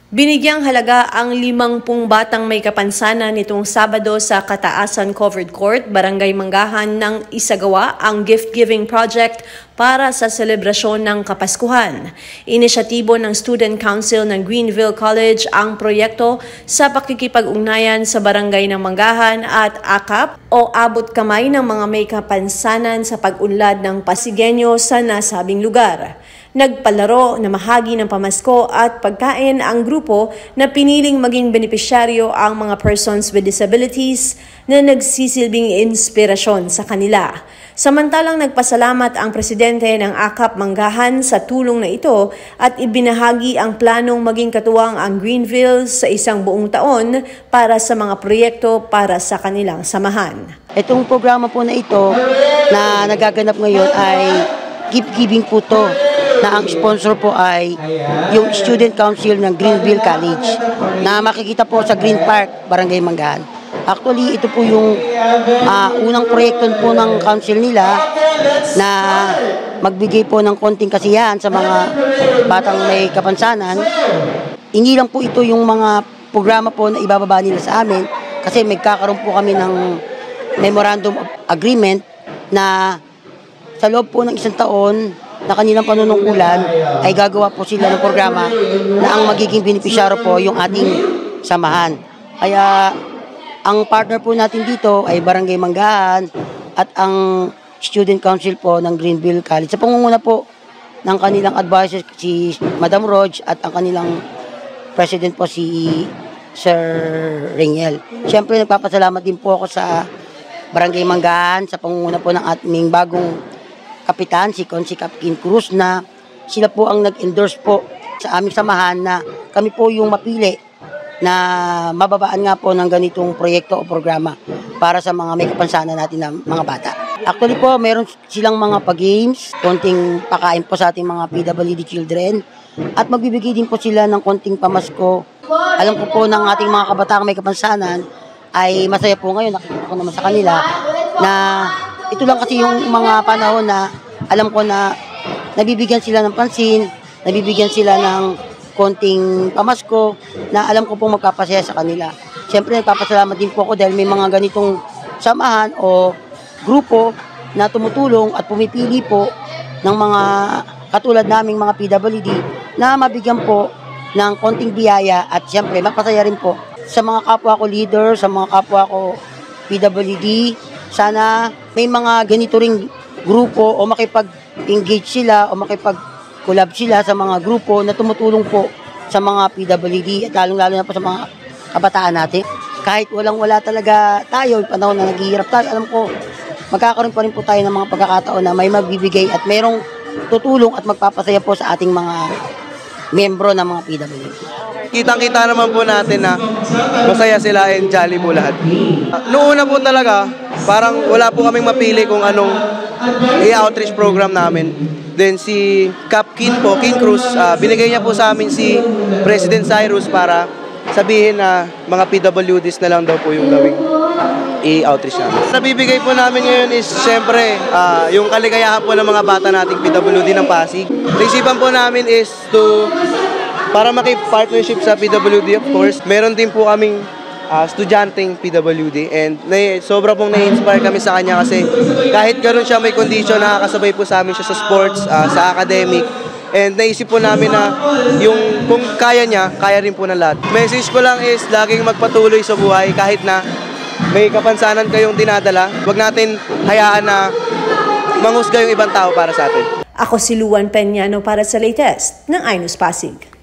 Binigyang halaga ang 50 batang may kapansanan nitong Sabado sa Kataasan Covered Court, Barangay Manggahan nang isagawa ang gift-giving project para sa selebrasyon ng Kapaskuhan. Inisyatibo ng Student Council ng Greenville College ang proyekto sa pakikipag-ugnayan sa Barangay ng Manggahan at AKAP o Abot Kamay ng mga may kapansanan sa pag-unlad ng Pasigueño sa nasabing lugar. Nagpalaro na mahagi ng pamasko at pagkain ang grupo na piniling maging benepisyaryo ang mga persons with disabilities na nagsisilbing inspirasyon sa kanila. Samantalang nagpasalamat ang presidente ng AKAP Manggahan sa tulong na ito at ibinahagi ang planong maging katuwang ang Greenville sa isang buong taon para sa mga proyekto para sa kanilang samahan. Itong programa po na ito na nagaganap ngayon ay gift-giving po to, na ang sponsor po ay yung Student Council ng Greenville College na makikita po sa Green Park, Barangay Manggahan. Actually, ito po yung unang proyekto po ng council nila na magbigay po ng konting kasiyahan sa mga batang may kapansanan. Hindi lang po ito yung mga programa po na ibababa nila sa amin kasi magkakaroon po kami ng memorandum of agreement na sa loob po ng isang taon na kanilang panunungkulan ay gagawa po sila ng programa na ang magiging benepisyaro po yung ating samahan. Kaya ang partner po natin dito ay Barangay Manggahan at ang Student Council po ng Greenville College. Sa pangunguna po ng kanilang advisor si Madam Rog at ang kanilang president po si Sir Ringel. Siyempre nagpapasalamat din po ako sa Barangay Manggahan sa pangunguna po ng ating bagong kapitan, si Captain Cruz, na sila po ang nag-endorse po sa aming samahan na kami po yung mapili na mababaan nga po ng ganitong proyekto o programa para sa mga may kapansanan natin na mga bata. Actually po, meron silang mga pag-games, konting pakain po sa ating mga PWD children at magbibigay din po sila ng konting pamasko. Alam ko po ng ating mga kabataang may kapansanan ay masaya po ngayon, nakikita ko naman sa kanila na ito lang kasi yung mga panahon na alam ko na nabibigyan sila ng pansin, nabibigyan sila ng konting pamasko na alam ko pong magpapasaya sa kanila. Siyempre nagpapasalamat din po ako dahil may mga ganitong samahan o grupo na tumutulong at pumipili po ng mga katulad naming mga PWD na mabigyan po ng konting biyaya at siyempre magpasaya rin po sa mga kapwa ko leader, sa mga kapwa ko PWD. Sana may mga ganito ring grupo o makipag-engage sila o makipag-collab sila sa mga grupo na tumutulong po sa mga PWD at lalong-lalo na po sa mga kabataan natin. Kahit walang-wala talaga tayo, panahon na naghihirap tayo, alam ko, magkakaroon pa rin po tayo ng mga pagkakataon na may magbibigay at mayroong tutulong at magpapasaya po sa ating mga membro ng mga PWD. Kitang-kita naman po natin na masaya sila and jolly po lahat. Noong una po talaga, parang wala po kaming mapili kung anong i-outreach program namin. Then si King Cruz, binigay niya po sa amin si President Cyrus para sabihin na mga PWDs na lang daw po yung gawing i-outreach namin. Nabibigay po namin ngayon is syempre yung kaligayahan po ng mga bata nating PWD ng Pasig. Naisipan po namin is para makip-partnership sa PWD, of course. Meron din po kaming estudyanteng PWD and sobra pong na-inspire kami sa kanya kasi kahit ganoon siya may condition, nakakasabay po sa amin siya sa sports, sa academic. And naisip po namin na yung kung kaya niya, kaya rin po ng lahat. Message ko lang is laging magpatuloy sa buhay kahit na may kapansanan kayong dinadala. Huwag natin hayaan na manghusga yung ibang tao para sa atin. Ako si Luan Peñano para sa latest ng iNews Pasig.